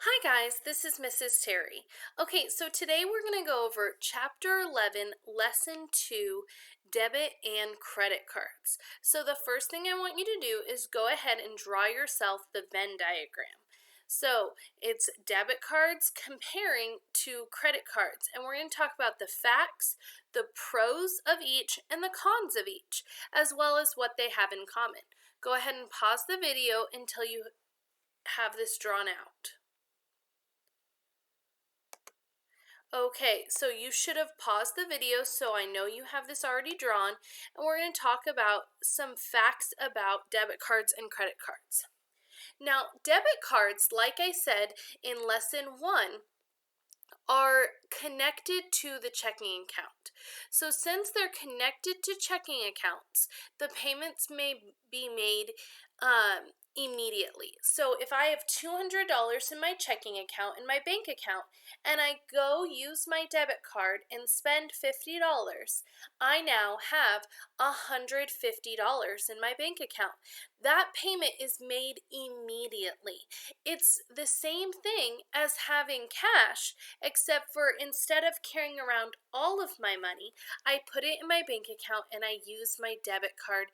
Hi guys, this is Mrs. Terry. Okay, so today we're going to go over Chapter 11, Lesson 2, Debit and Credit Cards. So the first thing I want you to do is go ahead and draw yourself the Venn diagram. So it's debit cards comparing to credit cards, and we're going to talk about the facts, the pros of each, and the cons of each, as well as what they have in common. Go ahead and pause the video until you have this drawn out. Okay, so you should have paused the video so I know you have this already drawn, and we're going to talk about some facts about debit cards and credit cards. Now, debit cards, like I said in lesson 1, are connected to the checking account. So since they're connected to checking accounts, the payments may be made immediately. So if I have $200 in my checking account, in my bank account, and I go use my debit card and spend $50, I now have $150 in my bank account. That payment is made immediately. It's the same thing as having cash, except for instead of carrying around all of my money, I put it in my bank account and I use my debit card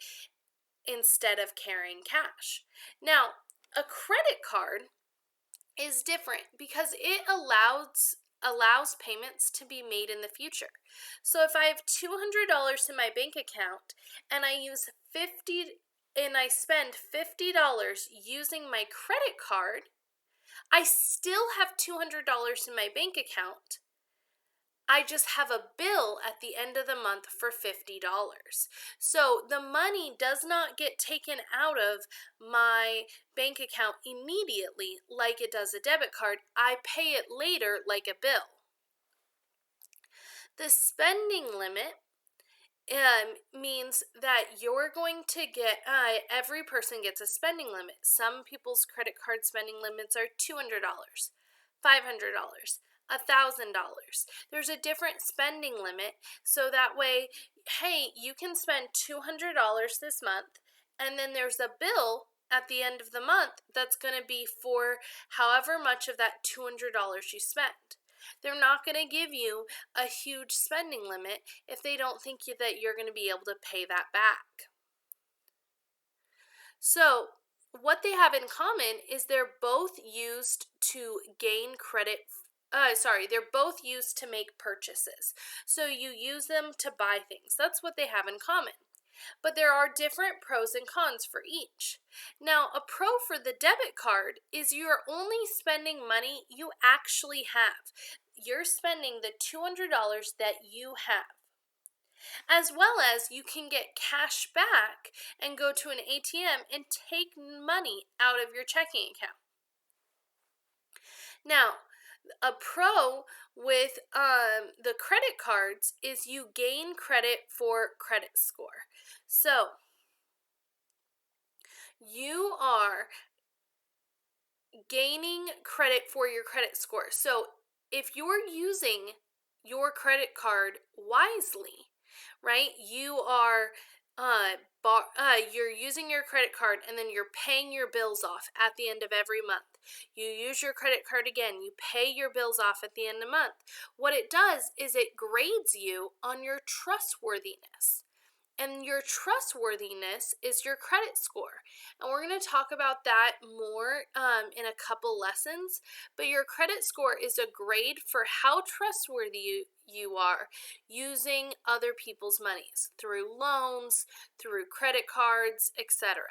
instead of carrying cash. Now, a credit card is different because it allows payments to be made in the future. So if I have $200 in my bank account and I spend $50 using my credit card, I still have $200 in my bank account. I just have a bill at the end of the month for $50. So the money does not get taken out of my bank account immediately like it does a debit card. I pay it later like a bill. The spending limit means that you're going to get, every person gets a spending limit. Some people's credit card spending limits are $200, $500, $1,000. There's a different spending limit, so that way, hey, you can spend $200 this month, and then there's a bill at the end of the month that's going to be for however much of that $200 you spent. They're not going to give you a huge spending limit if they don't think that you're going to be able to pay that back. So, what they have in common is they're both used to gain credit. They're both used to make purchases. So you use them to buy things. That's what they have in common. But there are different pros and cons for each. Now, a pro for the debit card is you're only spending money you actually have. You're spending the $200 that you have. As well as you can get cash back and go to an ATM and take money out of your checking account. Now, a pro with the credit cards is you gain credit for credit score. So, you are gaining credit for your credit score. So, if you're using your credit card wisely, right? You're using your credit card and then you're paying your bills off at the end of every month. You use your credit card again, you pay your bills off at the end of the month. What it does is it grades you on your trustworthiness. And your trustworthiness is your credit score. And we're going to talk about that more in a couple lessons. But your credit score is a grade for how trustworthy you are using other people's monies through loans, through credit cards, etc.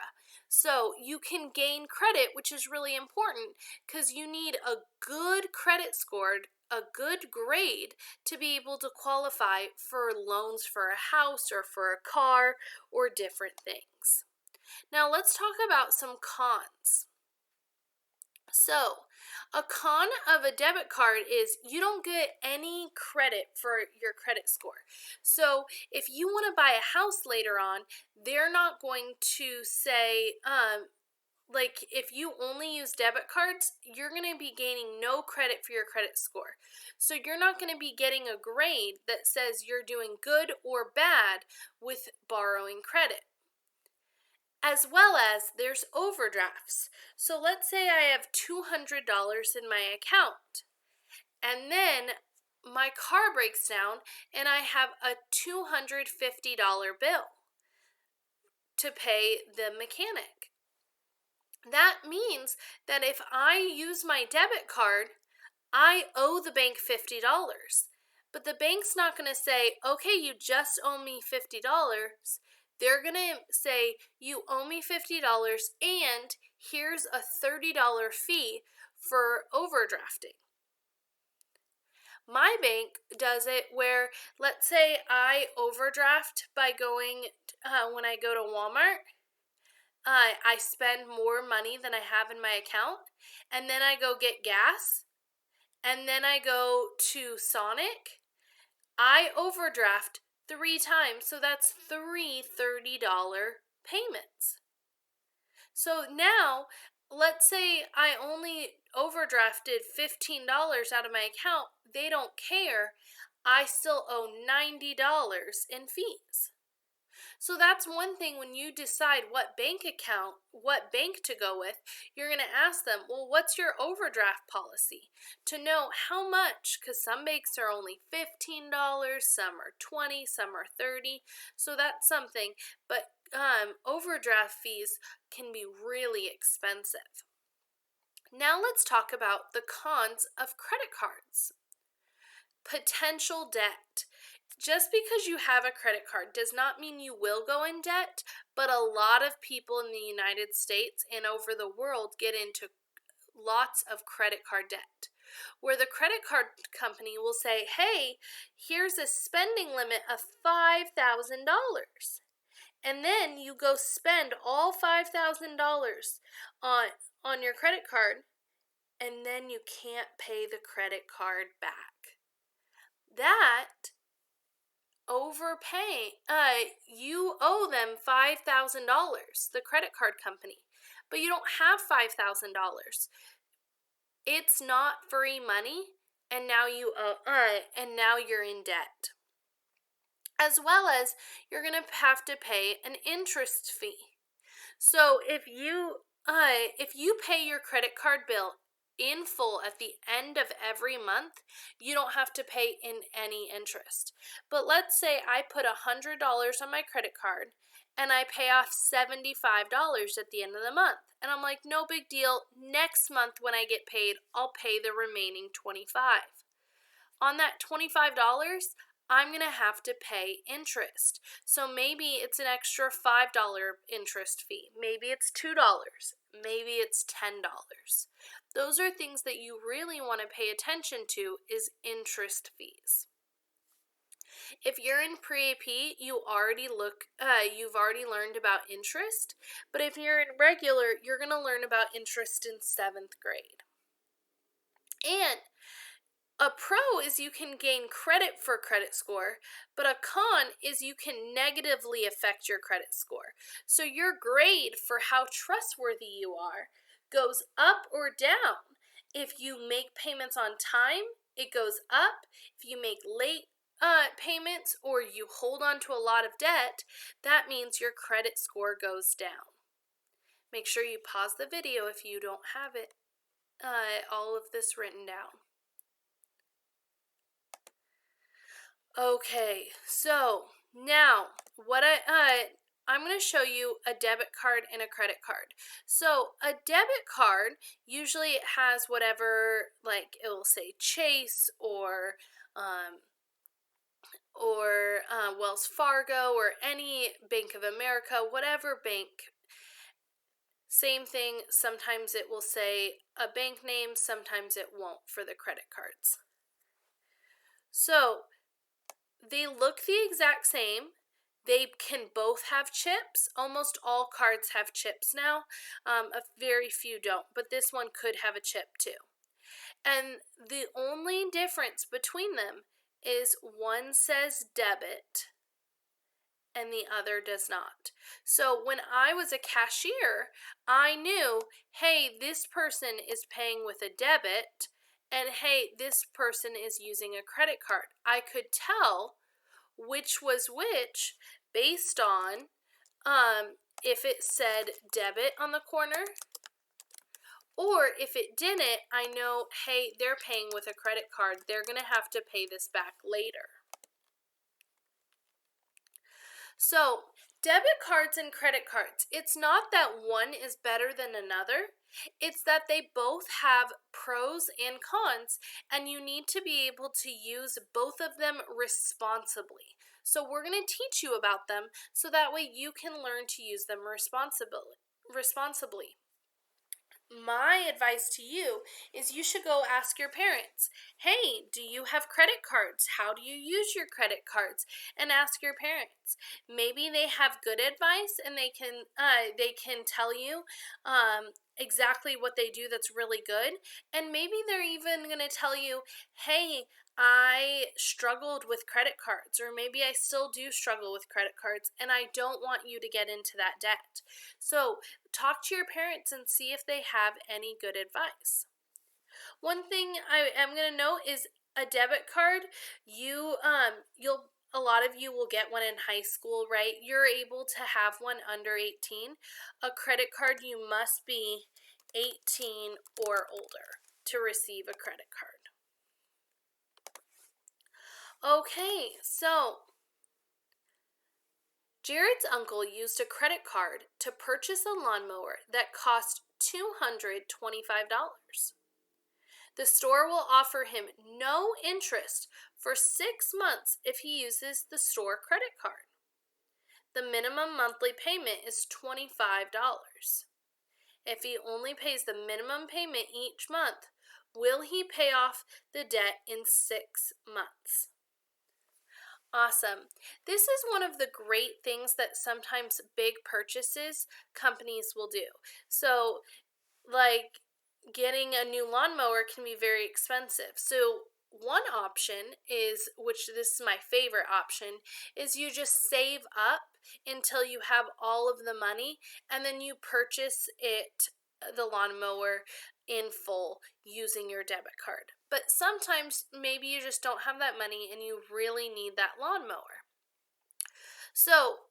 So you can gain credit, which is really important because you need a good credit score, a good grade to be able to qualify for loans for a house or for a car or different things. Now let's talk about some cons. So, a con of a debit card is you don't get any credit for your credit score. So, if you want to buy a house later on, they're not going to say, if you only use debit cards, you're going to be gaining no credit for your credit score. So you're not going to be getting a grade that says you're doing good or bad with borrowing credit. As well as there's overdrafts. So let's say I have $200 in my account, and then my car breaks down and I have a $250 bill to pay the mechanic. That means that if I use my debit card, I owe the bank $50. But the bank's not going to say, okay, you just owe me $50. They're going to say, you owe me $50 and here's a $30 fee for overdrafting. My bank does it where, let's say I overdraft by going, when I go to Walmart, I spend more money than I have in my account, and then I go get gas, and then I go to Sonic. I overdraft 3 times, so that's three $30 payments. So now, let's say I only overdrafted $15 out of my account. They don't care. I still owe $90 in fees. So that's one thing when you decide what bank to go with, you're going to ask them, well, what's your overdraft policy? To know how much, because some banks are only $15, some are $20, some are $30. So that's something. But overdraft fees can be really expensive. Now let's talk about the cons of credit cards. Potential debt. Just because you have a credit card does not mean you will go in debt, but a lot of people in the United States and over the world get into lots of credit card debt, where the credit card company will say, hey, here's a spending limit of $5,000. And then you go spend all $5,000 on your credit card, and then you can't pay the credit card back. That overpaying, you owe them $5,000, the credit card company, but you don't have $5,000. It's not free money, and now you owe, and now you're in debt. As well as you're gonna have to pay an interest fee. So if you pay your credit card bill in full at the end of every month, you don't have to pay in any interest. But let's say I put $100 on my credit card and I pay off $75 at the end of the month. And I'm like, no big deal. Next month when I get paid, I'll pay the remaining $25. On that $25, I'm going to have to pay interest. So maybe it's an extra $5 interest fee. Maybe it's $2. Maybe it's $10. Those are things that you really want to pay attention to, is interest fees. If you're in pre-AP, you've already learned about interest, but if you're in regular, you're going to learn about interest in 7th grade. And a pro is you can gain credit for credit score, but a con is you can negatively affect your credit score. So your grade for how trustworthy you are goes up or down. If you make payments on time, it goes up. If you make late payments or you hold on to a lot of debt, that means your credit score goes down. Make sure you pause the video if you don't have it, all of this written down. Okay, so now I'm going to show you a debit card and a credit card. So a debit card, usually it has whatever, like it will say Chase or Wells Fargo or any Bank of America, whatever bank. Same thing, sometimes it will say a bank name, sometimes it won't for the credit cards. So they look the exact same. They can both have chips. Almost all cards have chips now. A very few don't, but this one could have a chip too. And the only difference between them is one says debit and the other does not. So when I was a cashier, I knew, hey, this person is paying with a debit, and hey, this person is using a credit card. I could tell which was which based on if it said debit on the corner. Or if it didn't, I know, hey, they're paying with a credit card. They're going to have to pay this back later. So, debit cards and credit cards, it's not that one is better than another. It's that they both have pros and cons, and you need to be able to use both of them responsibly. So we're going to teach you about them so that way you can learn to use them responsibly. My advice to you is you should go ask your parents, hey, do you have credit cards? How do you use your credit cards? And ask your parents. Maybe they have good advice and they can tell you exactly what they do that's really good. And maybe they're even going to tell you, hey, I struggled with credit cards, or maybe I still do struggle with credit cards, and I don't want you to get into that debt. So talk to your parents and see if they have any good advice. One thing I am going to note is a debit card. A lot of you will get one in high school, right? You're able to have one under 18. A credit card, you must be 18 or older to receive a credit card. Okay, so Jared's uncle used a credit card to purchase a lawnmower that cost $225. The store will offer him no interest for 6 months if he uses the store credit card. The minimum monthly payment is $25. If he only pays the minimum payment each month, will he pay off the debt in 6 months? Awesome. This is one of the great things that sometimes big purchases companies will do. So, like getting a new lawnmower can be very expensive. So, one option is, which this is my favorite option, is you just save up until you have all of the money and then you purchase the lawnmower in full using your debit card. But sometimes maybe you just don't have that money and you really need that lawnmower. So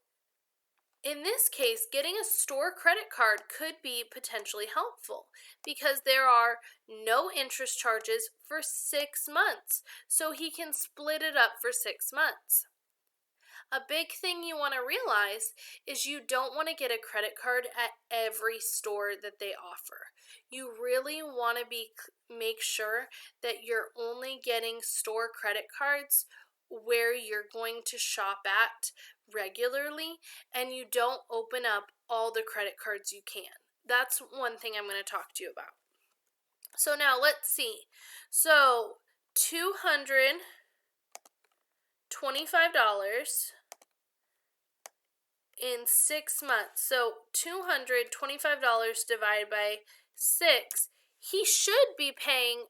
in this case, getting a store credit card could be potentially helpful because there are no interest charges for 6 months, so he can split it up for 6 months. A big thing you want to realize is you don't want to get a credit card at every store that they offer. You really want to make sure that you're only getting store credit cards where you're going to shop at regularly, and you don't open up all the credit cards you can. That's one thing I'm going to talk to you about. So now let's see. So $225 in 6 months. So $225 divided by 6, he should be paying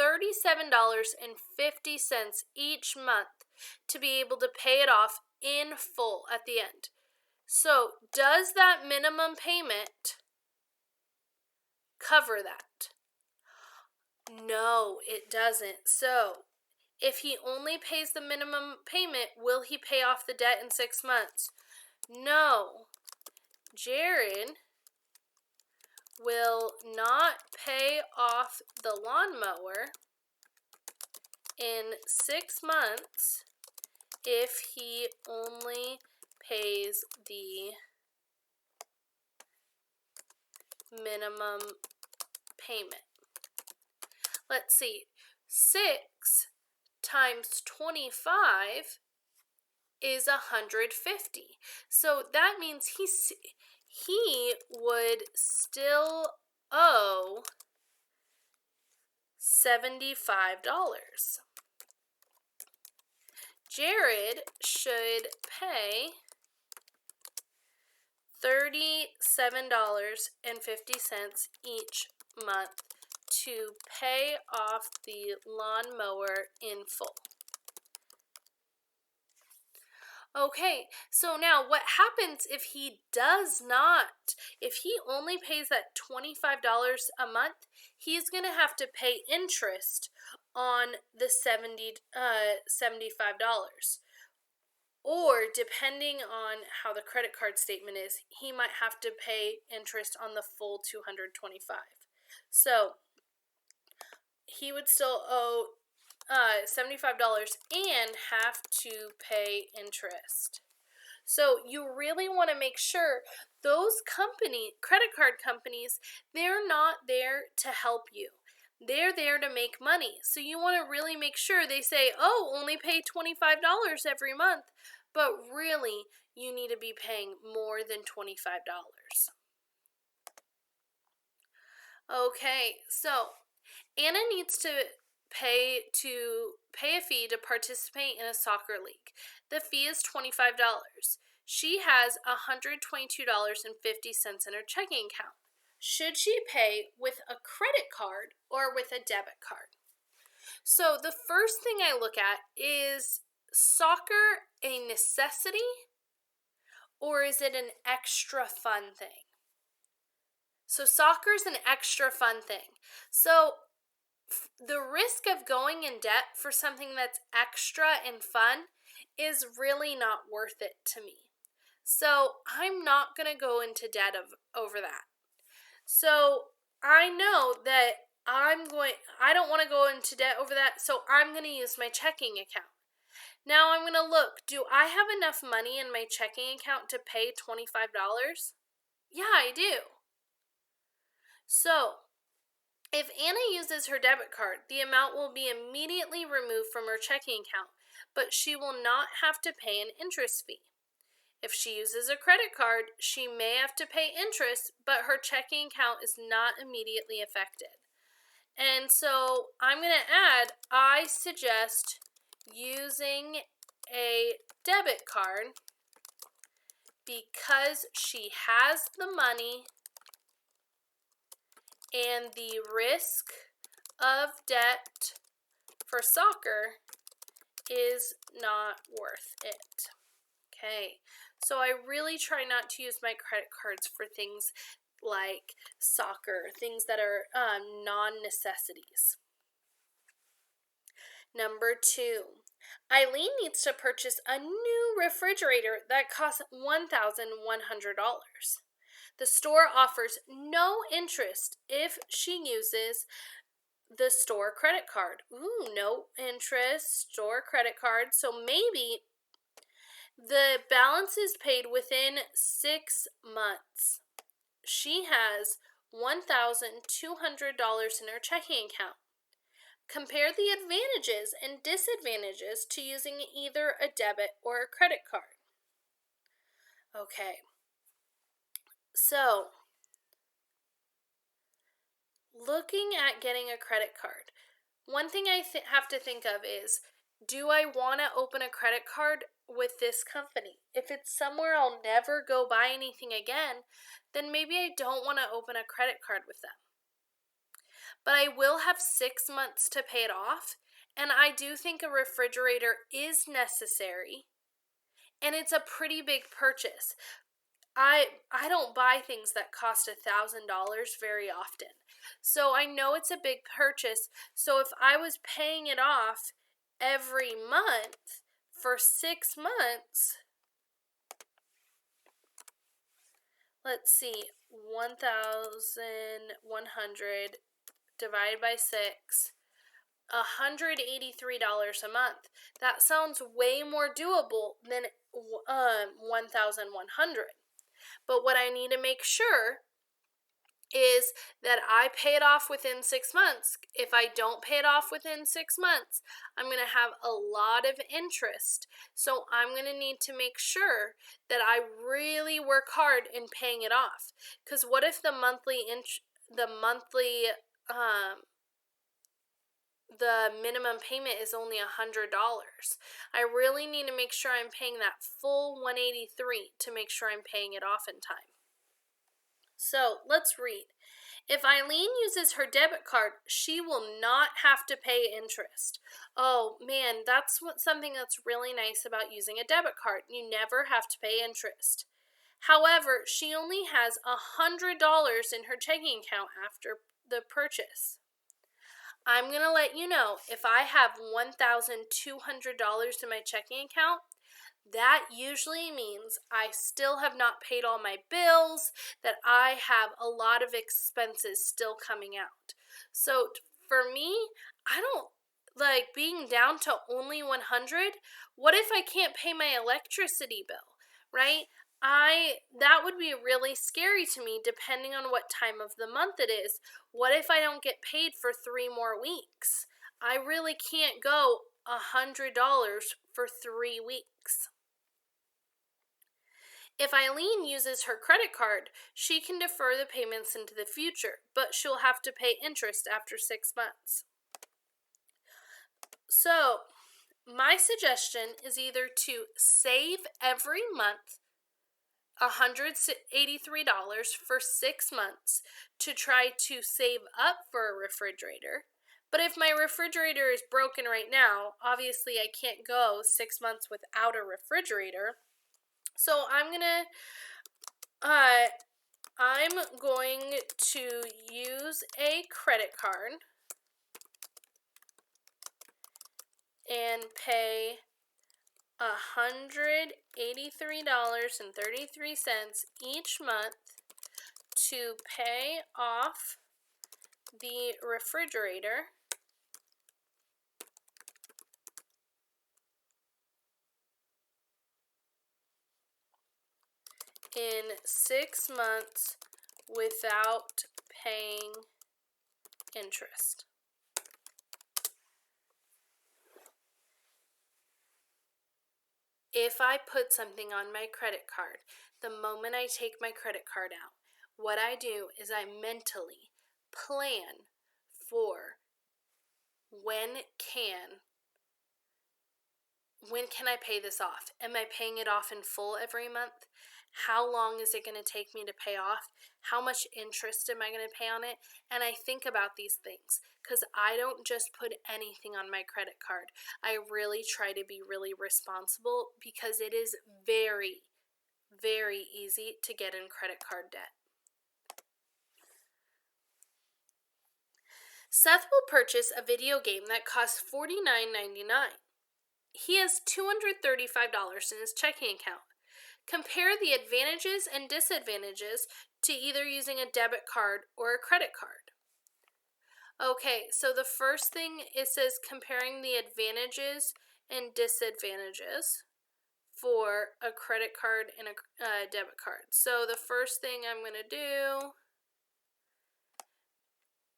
$37.50 each month to be able to pay it off in full at the end. So does that minimum payment cover that? No, it doesn't. So if he only pays the minimum payment, will he pay off the debt in 6 months? No. Jared will not pay off the lawnmower in 6 months if he only pays the minimum payment. Let's see. 6 times 25 is 150. So that means he would still owe $75. Jared should pay $37.50 each month to pay off the lawnmower in full. Okay, so now what happens if he does not? If he only pays that $25 a month, he's going to have to pay interest on the $75. Or depending on how the credit card statement is, he might have to pay interest on the full $225. So he would still owe $75 and have to pay interest. So you really want to make sure those credit card companies, they're not there to help you. They're there to make money. So you want to really make sure they say, oh, only pay $25 every month. But really, you need to be paying more than $25. Okay, so Anna needs to pay a fee to participate in a soccer league. The fee is $25. She has $122.50 in her checking account. Should she pay with a credit card or with a debit card? So the first thing I look at is soccer a necessity or is it an extra fun thing? So soccer's an extra fun thing. So the risk of going in debt for something that's extra and fun is really not worth it to me. So I'm not going to go into debt over that. So I know that I don't want to go into debt over that, so I'm going to use my checking account. Now I'm going to look, do I have enough money in my checking account to pay $25? Yeah, I do. So if Anna uses her debit card, the amount will be immediately removed from her checking account, but she will not have to pay an interest fee. If she uses a credit card, she may have to pay interest, but her checking account is not immediately affected. And so I'm going to add, I suggest using a debit card because she has the money and the risk of debt for soccer is not worth it. Okay, so I really try not to use my credit cards for things like soccer, things that are non-necessities. Number 2, Eileen needs to purchase a new refrigerator that costs $1,100. The store offers no interest if she uses the store credit card. Ooh, no interest, store credit card. So maybe the balance is paid within 6 months. She has $1,200 in her checking account. Compare the advantages and disadvantages to using either a debit or a credit card. Okay, so looking at getting a credit card, one thing I have to think of is, do I want to open a credit card with this company? If it's somewhere I'll never go buy anything again, then maybe I don't want to open a credit card with them. But I will have 6 months to pay it off, and I do think a refrigerator is necessary, and it's a pretty big purchase. I don't buy things that cost $1,000 very often. So I know it's a big purchase. So if I was paying it off every month for 6 months, let's see, 1,100 divided by 6, $183 a month. That sounds way more doable than 1,100. But what I need to make sure is that I pay it off within 6 months. If I don't pay it off within 6 months, I'm going to have a lot of interest. So I'm going to need to make sure that I really work hard in paying it off. Because what if the minimum payment is only $100? I really need to make sure I'm paying that full $183 to make sure I'm paying it off in time. So let's read. If Eileen uses her debit card, she will not have to pay interest. Oh man, that's something that's really nice about using a debit card. You never have to pay interest. However, she only has $100 in her checking account after the purchase. I'm going to let you know, if I have $1,200 in my checking account, that usually means I still have not paid all my bills, that I have a lot of expenses still coming out. So for me, I don't like being down to only 100. What if I can't pay my electricity bill, right? That would be really scary to me depending on what time of the month it is. What if I don't get paid for 3 more weeks? I really can't go $100 for 3 weeks. If Eileen uses her credit card, she can defer the payments into the future, but she'll have to pay interest after 6 months. So, my suggestion is either to save every month $183 for 6 months to try to save up for a refrigerator. But if my refrigerator is broken right now, obviously I can't go 6 months without a refrigerator. So I'm going to use a credit card and pay $183.33 each month to pay off the refrigerator in 6 months without paying interest. If I put something on my credit card, the moment I take my credit card out, what I do is I mentally plan for when can I pay this off? Am I paying it off in full every month? How long is it going to take me to pay off? How much interest am I going to pay on it? And I think about these things because I don't just put anything on my credit card. I really try to be really responsible because it is very, very easy to get in credit card debt. Seth will purchase a video game that costs $49.99. He has $235 in his checking account. Compare the advantages and disadvantages to either using a debit card or a credit card. Okay, so the first thing it says comparing the advantages and disadvantages for a credit card and a debit card. So the first thing I'm going to do,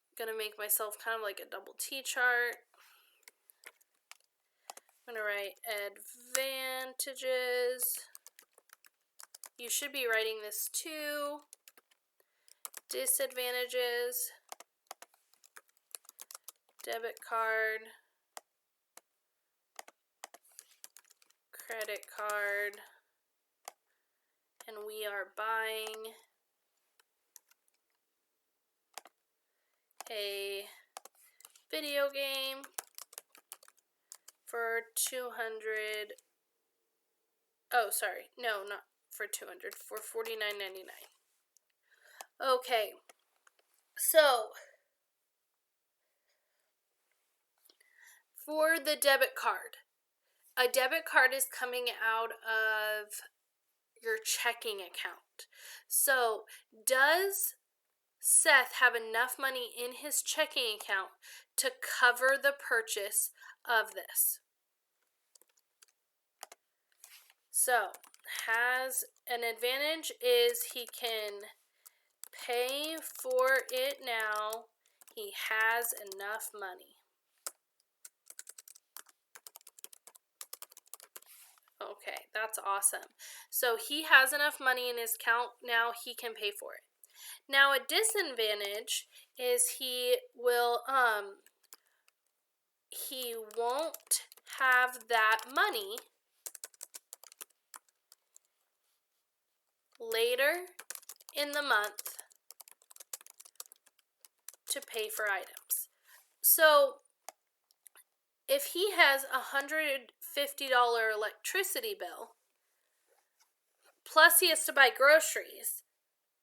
I'm going to make myself kind of like a double T chart. I'm going to write advantages. You should be writing this too. Disadvantages. Debit card. Credit card. And we are buying a video game for 200. Oh, sorry. No, not for 200, for $49.99. Okay. So, for the debit card, a debit card is coming out of your checking account. So, does Seth have enough money in his checking account to cover the purchase of this? So, has an advantage is he can pay for it now. He has enough money. Okay, that's awesome. So he has enough money in his account now, he can pay for it. Now a disadvantage is he won't have that money later in the month to pay for items. So if he has a $150 electricity bill, plus he has to buy groceries,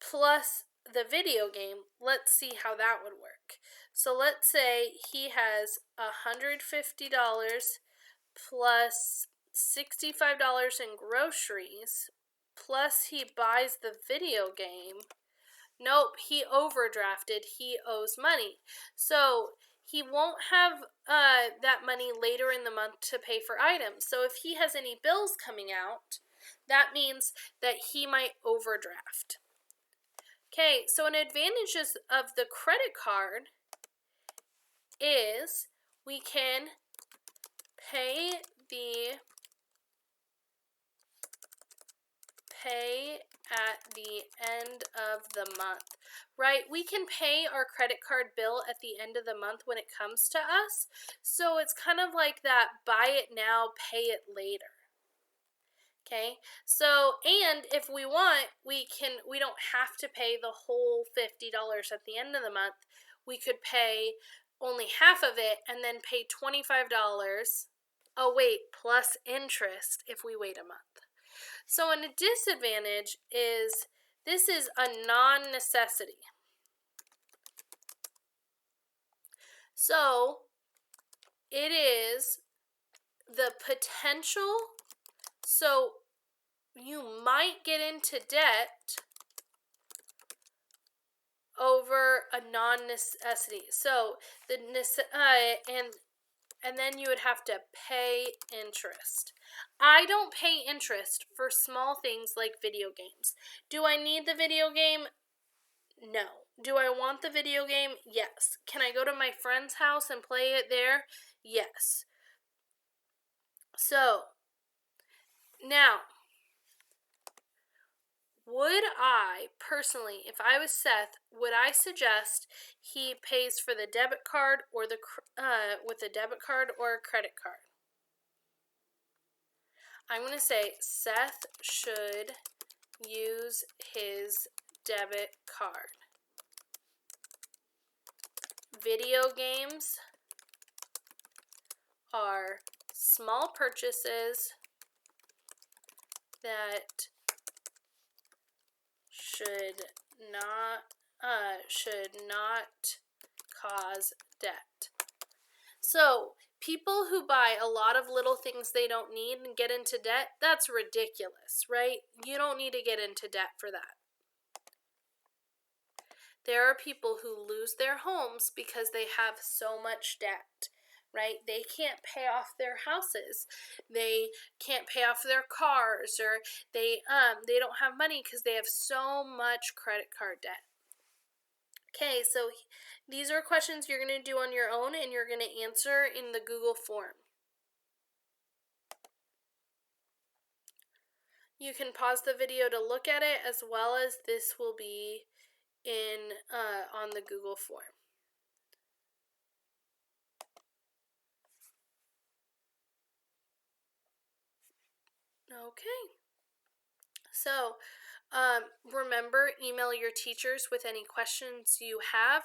plus the video game, let's see how that would work. So let's say he has $150 plus $65 in groceries, plus he buys the video game. Nope, he overdrafted. He owes money. So he won't have that money later in the month to pay for items. So if he has any bills coming out, that means that he might overdraft. Okay, so an advantage of the credit card is we can pay at the end of the month, right? We can pay our credit card bill at the end of the month when it comes to us. So it's kind of like that buy it now, pay it later. Okay, so, and if we want, we don't have to pay the whole $50 at the end of the month. We could pay only half of it and then pay $25. Oh wait, plus interest if we wait a month. So a disadvantage is this is a non-necessity. So it is the potential, so you might get into debt over a non-necessity. So the and then you would have to pay interest. I don't pay interest for small things like video games. Do I need the video game? No. Do I want the video game? Yes. Can I go to my friend's house and play it there? Yes. So, now, would I, personally, if I was Seth, would I suggest he pays for the debit card or with a debit card or a credit card? I'm going to say Seth should use his debit card. Video games are small purchases that should not cause debt. So, people who buy a lot of little things they don't need and get into debt, that's ridiculous, right? You don't need to get into debt for that. There are people who lose their homes because they have so much debt, right? They can't pay off their houses. They can't pay off their cars, or they don't have money because they have so much credit card debt. Okay, so these are questions you're going to do on your own and you're going to answer in the Google form. You can pause the video to look at it, as well as this will be on the Google form. Okay. So, remember, email your teachers with any questions you have.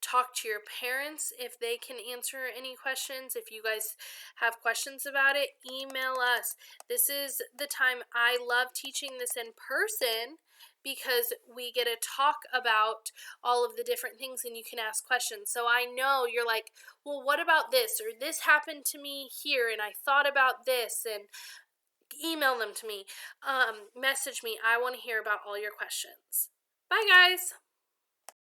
Talk to your parents if they can answer any questions. If you guys have questions about it, email us. This is the time I love teaching this in person because we get to talk about all of the different things and you can ask questions. So I know you're like, well, what about this? Or this happened to me here and I thought about this, and email them to me, message me. I want to hear about all your questions. Bye, guys.